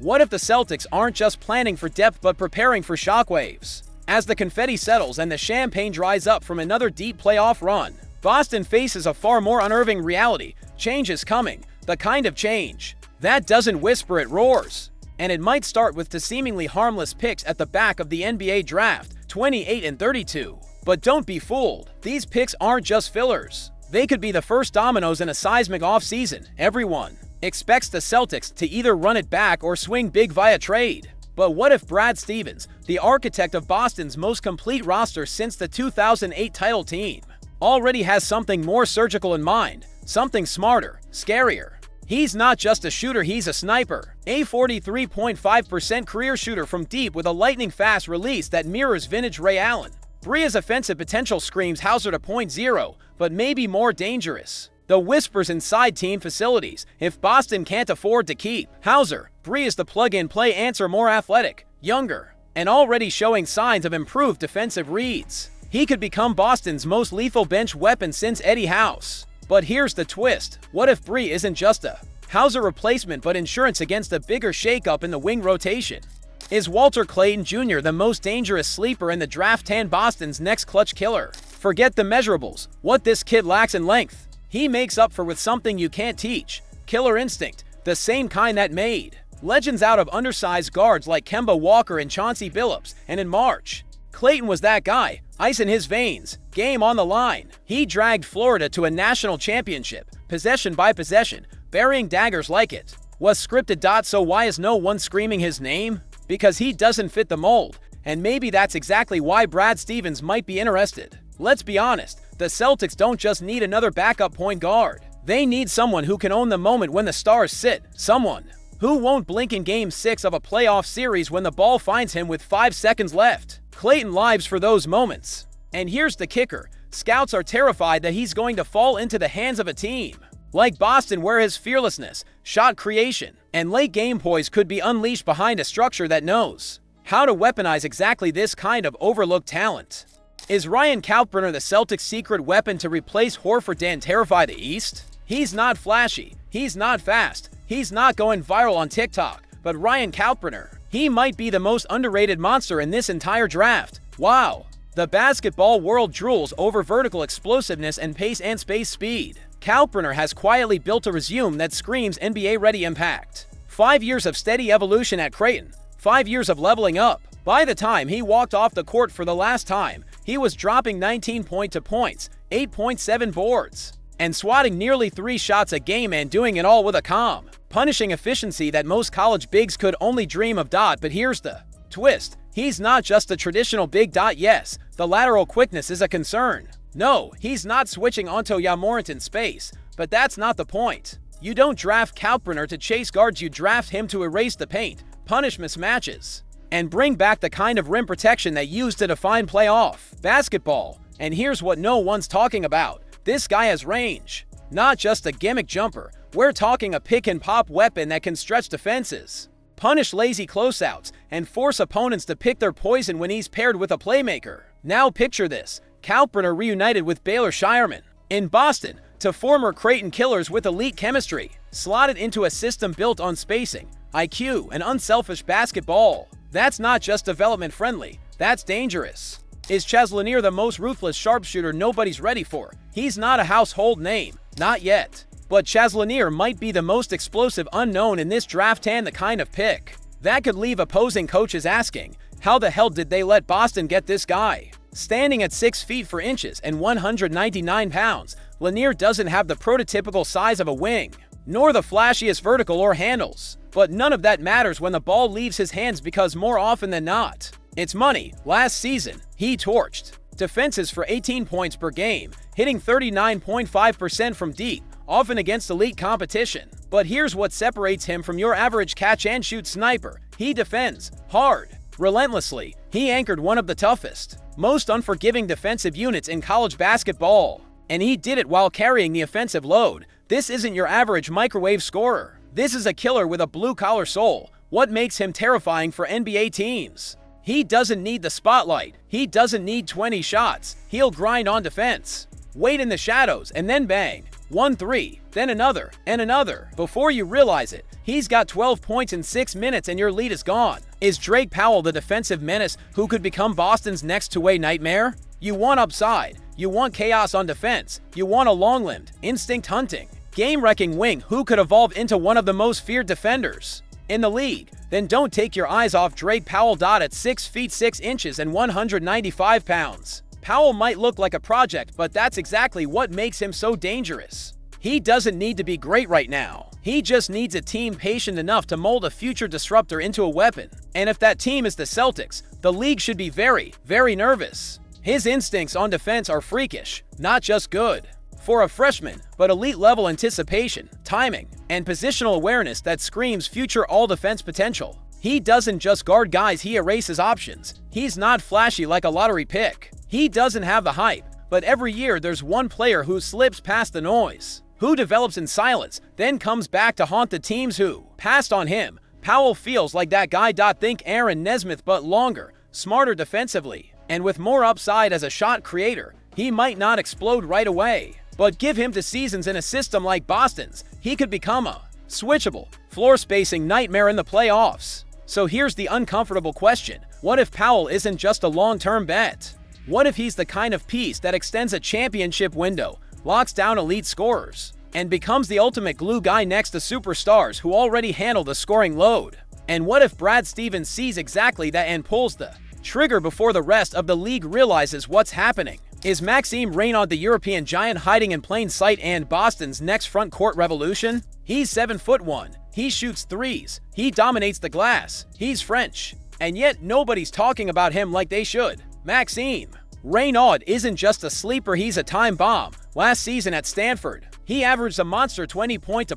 What if the Celtics aren't just planning for depth but preparing for shockwaves? As the confetti settles and the champagne dries up from another deep playoff run, Boston faces a far more unnerving reality. Change is coming, the kind of change that doesn't whisper, it roars. And it might start with the seemingly harmless picks at the back of the NBA draft, 28 and 32. But don't be fooled, these picks aren't just fillers. They could be the first dominoes in a seismic offseason. Everyone expects the Celtics to either run it back or swing big via trade. But what if Brad Stevens, the architect of Boston's most complete roster since the 2008 title team, already has something more surgical in mind, something smarter, scarier? He's not just a shooter, he's a sniper. A 43.5% career shooter from deep with a lightning-fast release that mirrors vintage Ray Allen. Bria's offensive potential screams Hauser to .0, but maybe more dangerous. The whispers inside team facilities. If Boston can't afford to keep Hauser, Bria's the plug-and-play answer, more athletic, younger, and already showing signs of improved defensive reads. He could become Boston's most lethal bench weapon since Eddie House. But here's the twist. What if Bree isn't just a Hauser replacement but insurance against a bigger shakeup in the wing rotation? Is Walter Clayton Jr. the most dangerous sleeper in the draft and Boston's next clutch killer? Forget the measurables. What this kid lacks in length, he makes up for with something you can't teach. Killer instinct, the same kind that made legends out of undersized guards like Kemba Walker and Chauncey Billups. And in March, Clayton was that guy, ice in his veins, game on the line. He dragged Florida to a national championship, possession by possession, burying daggers like it was scripted. So why is no one screaming his name? Because he doesn't fit the mold. And maybe that's exactly why Brad Stevens might be interested. Let's be honest, the Celtics don't just need another backup point guard. They need someone who can own the moment when the stars sit. Someone who won't blink in Game 6 of a playoff series when the ball finds him with 5 seconds left. Clayton lives for those moments. And here's the kicker. Scouts are terrified that he's going to fall into the hands of a team like Boston, where his fearlessness, shot creation, and late-game poise could be unleashed behind a structure that knows how to weaponize exactly this kind of overlooked talent. Is Ryan Kalkbrenner the Celtics' secret weapon to replace Horford and terrify the East? He's not flashy, he's not fast, he's not going viral on TikTok, but Ryan Kalkbrenner, he might be the most underrated monster in this entire draft. Wow! The basketball world drools over vertical explosiveness and pace and space speed. Kalkbrenner has quietly built a resume that screams NBA-ready impact. 5 years of steady evolution at Creighton, 5 years of leveling up. By the time he walked off the court for the last time, he was dropping 19 points, 8.7 boards, and swatting nearly 3 shots a game, and doing it all with a calm, punishing efficiency that most college bigs could only dream of. But here's the twist. He's not just a traditional big. Yes, the lateral quickness is a concern. No, he's not switching onto Morant in space, but that's not the point. You don't draft Kalkbrenner to chase guards, you draft him to erase the paint, punish mismatches, and bring back the kind of rim protection that used to define playoff basketball. And here's what no one's talking about. This guy has range. Not just a gimmick jumper, we're talking a pick-and-pop weapon that can stretch defenses, punish lazy closeouts, and force opponents to pick their poison when he's paired with a playmaker. Now picture this. Kalkbrenner reunited with Baylor Shireman in Boston to former Creighton killers with elite chemistry, slotted into a system built on spacing, IQ, and unselfish basketball. That's not just development friendly, that's dangerous. Is Chaz Lanier the most ruthless sharpshooter nobody's ready for? He's not a household name, not yet. But Chaz Lanier might be the most explosive unknown in this draft, and the kind of pick that could leave opposing coaches asking, how the hell did they let Boston get this guy? Standing at 6 feet 4 inches and 199 pounds, Lanier doesn't have the prototypical size of a wing, nor the flashiest vertical or handles. But none of that matters when the ball leaves his hands, because more often than not, it's money. Last season, he torched defenses for 18 points per game, hitting 39.5% from deep, often against elite competition. But here's what separates him from your average catch-and-shoot sniper. He defends hard, relentlessly. He anchored one of the toughest, most unforgiving defensive units in college basketball, and he did it while carrying the offensive load. This isn't your average microwave scorer. This is a killer with a blue-collar soul. What makes him terrifying for NBA teams? He doesn't need the spotlight. He doesn't need 20 shots. He'll grind on defense, wait in the shadows, and then bang. 1 3, then another, and another. Before you realize it, he's got 12 points in 6 minutes and your lead is gone. Is Drake Powell the defensive menace who could become Boston's next two-way nightmare? You want upside, you want chaos on defense, you want a long-limbed, instinct-hunting, game-wrecking wing who could evolve into one of the most feared defenders in the league. Then don't take your eyes off Drake Powell. At 6 feet 6 inches and 195 pounds. Powell might look like a project, but that's exactly what makes him so dangerous. He doesn't need to be great right now. He just needs a team patient enough to mold a future disruptor into a weapon. And if that team is the Celtics, the league should be very, very nervous. His instincts on defense are freakish, not just good. For a freshman, but elite-level anticipation, timing, and positional awareness that screams future all-defense potential. He doesn't just guard guys, he erases options. He's not flashy like a lottery pick. He doesn't have the hype, but every year there's one player who slips past the noise, who develops in silence, then comes back to haunt the teams who passed on him. Powell feels like that guy. Think Aaron Nesmith, but longer, smarter defensively, and with more upside as a shot creator. He might not explode right away, but give him 2 seasons in a system like Boston's, he could become a switchable, floor-spacing nightmare in the playoffs. So here's the uncomfortable question. What if Powell isn't just a long-term bet? What if he's the kind of piece that extends a championship window, locks down elite scorers, and becomes the ultimate glue guy next to superstars who already handle the scoring load? And what if Brad Stevens sees exactly that and pulls the trigger before the rest of the league realizes what's happening? Is Maxime Reynaud the European giant hiding in plain sight and Boston's next front court revolution? He's 7'1", he shoots threes, he dominates the glass, he's French, and yet nobody's talking about him like they should. Maxime Reynaud isn't just a sleeper, he's a time bomb. Last season at Stanford, he averaged a monster 20 points,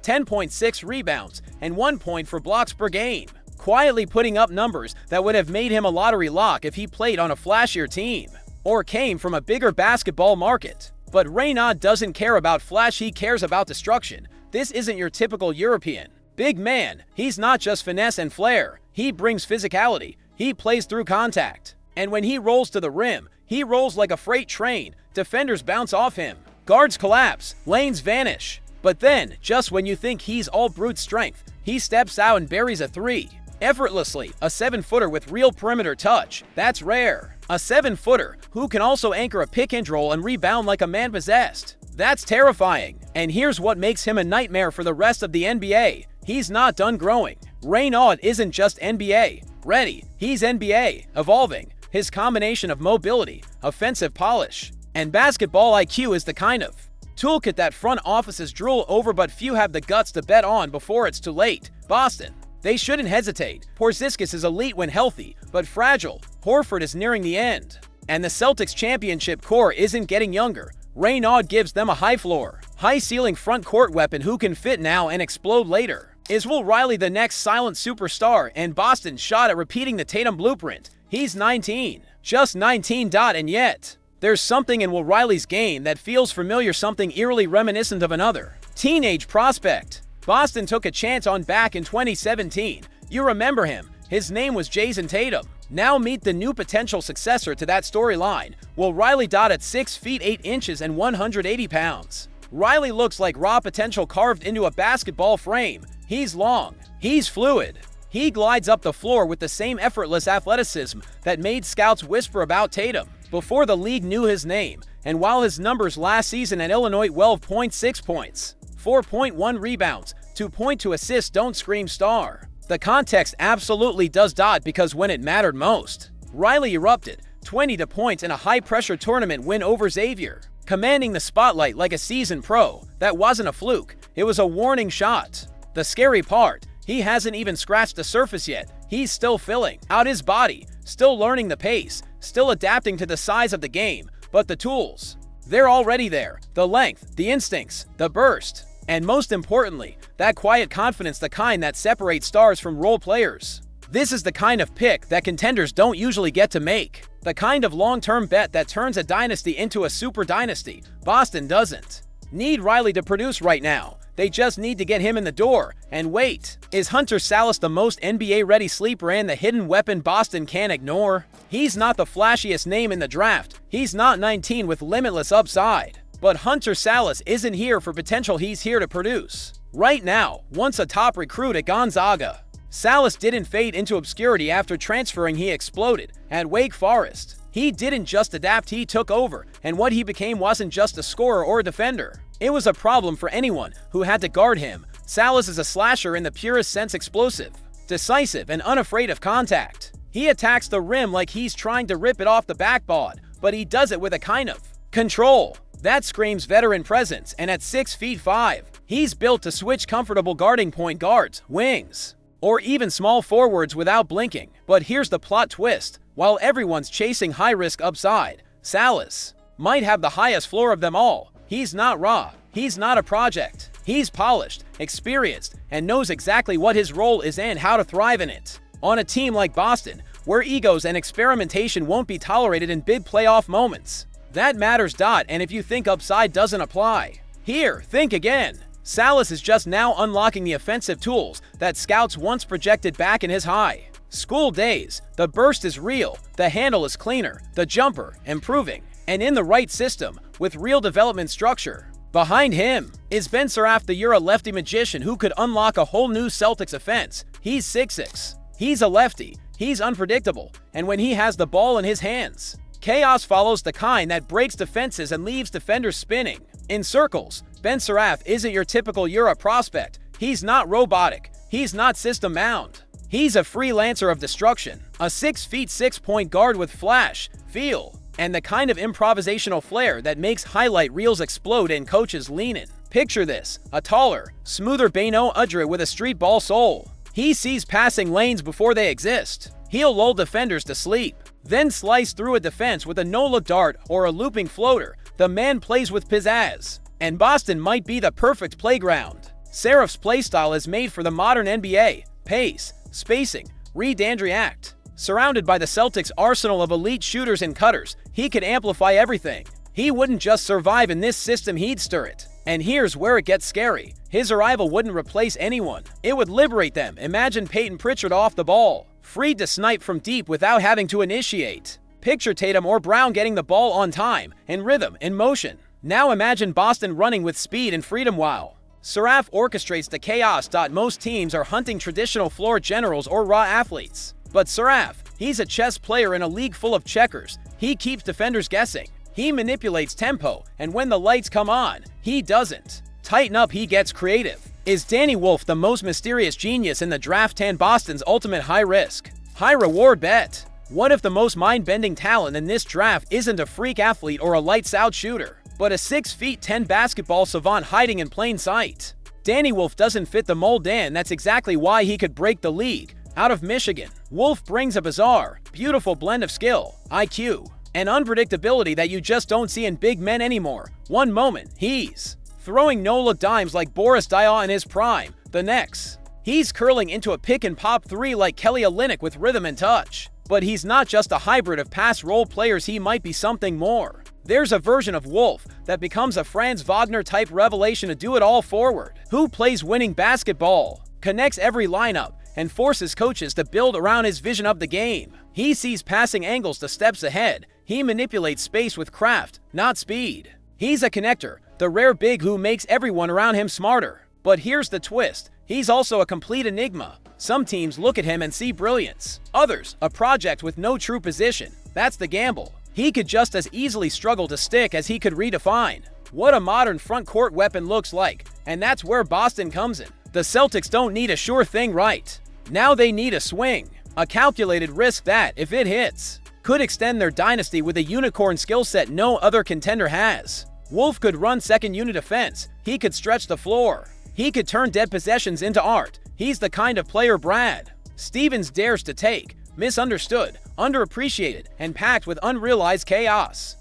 10.6 rebounds, and 1 point for blocks per game, quietly putting up numbers that would have made him a lottery lock if he played on a flashier team or came from a bigger basketball market. But Reynaud doesn't care about flash, he cares about destruction. This isn't your typical European big man. He's not just finesse and flair, he brings physicality, he plays through contact. And when he rolls to the rim, he rolls like a freight train. Defenders bounce off him, guards collapse, lanes vanish. But then, just when you think he's all brute strength, he steps out and buries a 3. Effortlessly, a 7-footer with real perimeter touch. That's rare. A 7-footer who can also anchor a pick and roll and rebound like a man possessed. That's terrifying. And here's what makes him a nightmare for the rest of the NBA. He's not done growing. Reynaud isn't just NBA ready, he's NBA evolving. His combination of mobility, offensive polish, and basketball IQ is the kind of toolkit that front offices drool over, but few have the guts to bet on before it's too late. Boston, they shouldn't hesitate. Porzingis is elite when healthy, but fragile. Horford is nearing the end, and the Celtics championship core isn't getting younger. Reynaud gives them a high floor, high-ceiling front court weapon who can fit now and explode later. Is Will Riley the next silent superstar and Boston's shot at repeating the Tatum blueprint? He's 19, just 19. And yet, there's something in Will Riley's game that feels familiar, something eerily reminiscent of another teenage prospect Boston took a chance on back in 2017. You remember him. His name was Jayson Tatum. Now meet the new potential successor to that storyline, Will Riley. At 6 feet 8 inches and 180 pounds. Riley looks like raw potential carved into a basketball frame. He's long, he's fluid, he glides up the floor with the same effortless athleticism that made scouts whisper about Tatum before the league knew his name. And while his numbers last season at Illinois, 12.6 points, 4.1 rebounds, 2.2 assists don't scream star, the context absolutely does. Because when it mattered most, Riley erupted, 22 points in a high-pressure tournament win over Xavier, commanding the spotlight like a seasoned pro. That wasn't a fluke, it was a warning shot. The scary part, he hasn't even scratched the surface yet. He's still filling out his body, still learning the pace, still adapting to the size of the game. But the tools, they're already there. The length, the instincts, the burst, and most importantly, that quiet confidence, the kind that separates stars from role players. This is the kind of pick that contenders don't usually get to make. The kind of long-term bet that turns a dynasty into a super dynasty. Boston doesn't need Riley to produce right now. They just need to get him in the door. And wait, is Hunter Sallis the most NBA-ready sleeper and the hidden weapon Boston can't ignore? He's not the flashiest name in the draft. He's not 19 with limitless upside. But Hunter Sallis isn't here for potential, he's here to produce. Right now, once a top recruit at Gonzaga, Sallis didn't fade into obscurity after transferring, he exploded. At Wake Forest, he didn't just adapt, he took over, and what he became wasn't just a scorer or a defender. It was a problem for anyone who had to guard him. Sallis is a slasher in the purest sense, explosive, decisive, and unafraid of contact. He attacks the rim like he's trying to rip it off the backboard, but he does it with a kind of control that screams veteran presence, and at 6'5", he's built to switch comfortable guarding point guards, wings, or even small forwards without blinking. But here's the plot twist. While everyone's chasing high-risk upside, Sallis might have the highest floor of them all. He's not raw. He's not a project. He's polished, experienced, and knows exactly what his role is and how to thrive in it. On a team like Boston, where egos and experimentation won't be tolerated in big playoff moments, that matters. And if you think upside doesn't apply, here, think again. Sallis is just now unlocking the offensive tools that scouts once projected back in his high school days. The burst is real, the handle is cleaner, the jumper improving, and in the right system, with real development structure. Behind him is Ben Suraf, the Euro lefty magician who could unlock a whole new Celtics offense. He's 6'6". He's a lefty, he's unpredictable, and when he has the ball in his hands, chaos follows, the kind that breaks defenses and leaves defenders spinning in circles. Ben Suraf isn't your typical Euro prospect. He's not robotic. He's not system bound. He's a freelancer of destruction, a 6'6" point guard with flash, feel, and the kind of improvisational flair that makes highlight reels explode and coaches lean in. Picture this, a taller, smoother Beno Udrih with a street ball soul. He sees passing lanes before they exist. He'll lull defenders to sleep, then slice through a defense with a no-look dart or a looping floater. The man plays with pizzazz, and Boston might be the perfect playground. Suraf's playstyle is made for the modern NBA. Pace, spacing, read and react. Surrounded by the Celtics' arsenal of elite shooters and cutters, he could amplify everything. He wouldn't just survive in this system, he'd stir it. And here's where it gets scary. His arrival wouldn't replace anyone. It would liberate them. Imagine Peyton Pritchard off the ball, freed to snipe from deep without having to initiate. Picture Tatum or Brown getting the ball on time, in rhythm, in motion. Now imagine Boston running with speed and freedom while Suraf orchestrates the chaos. Most teams are hunting traditional floor generals or raw athletes. But Suraf, he's a chess player in a league full of checkers. He keeps defenders guessing. He manipulates tempo, and when the lights come on, he doesn't tighten up, he gets creative. Is Danny Wolf the most mysterious genius in the draft? 10 Boston's ultimate high-risk, high-reward bet. What if the most mind-bending talent in this draft isn't a freak athlete or a lights-out shooter, but a 6'10" basketball savant hiding in plain sight? Danny Wolf doesn't fit the mold, and that's exactly why he could break the league. Out of Michigan, Wolf brings a bizarre, beautiful blend of skill, IQ, and unpredictability that you just don't see in big men anymore. One moment, he's throwing no-look dimes like Boris Diaw in his prime. The next, he's curling into a pick-and-pop three like Kelly Olynyk with rhythm and touch. But he's not just a hybrid of past role players, he might be something more. There's a version of Wolf that becomes a Franz Wagner-type revelation, a do-it-all forward who plays winning basketball, connects every lineup, and forces coaches to build around his vision of the game. He sees passing angles to steps ahead. He manipulates space with craft, not speed. He's a connector, the rare big who makes everyone around him smarter. But here's the twist. He's also a complete enigma. Some teams look at him and see brilliance. Others, a project with no true position. That's the gamble. He could just as easily struggle to stick as he could redefine what a modern front court weapon looks like. And that's where Boston comes in. The Celtics don't need a sure thing right now, they need a swing. A calculated risk that, if it hits, could extend their dynasty with a unicorn skill set no other contender has. Wolf could run second unit offense. He could stretch the floor. He could turn dead possessions into art. He's the kind of player Brad Stevens dares to take. Misunderstood, underappreciated, and packed with unrealized chaos.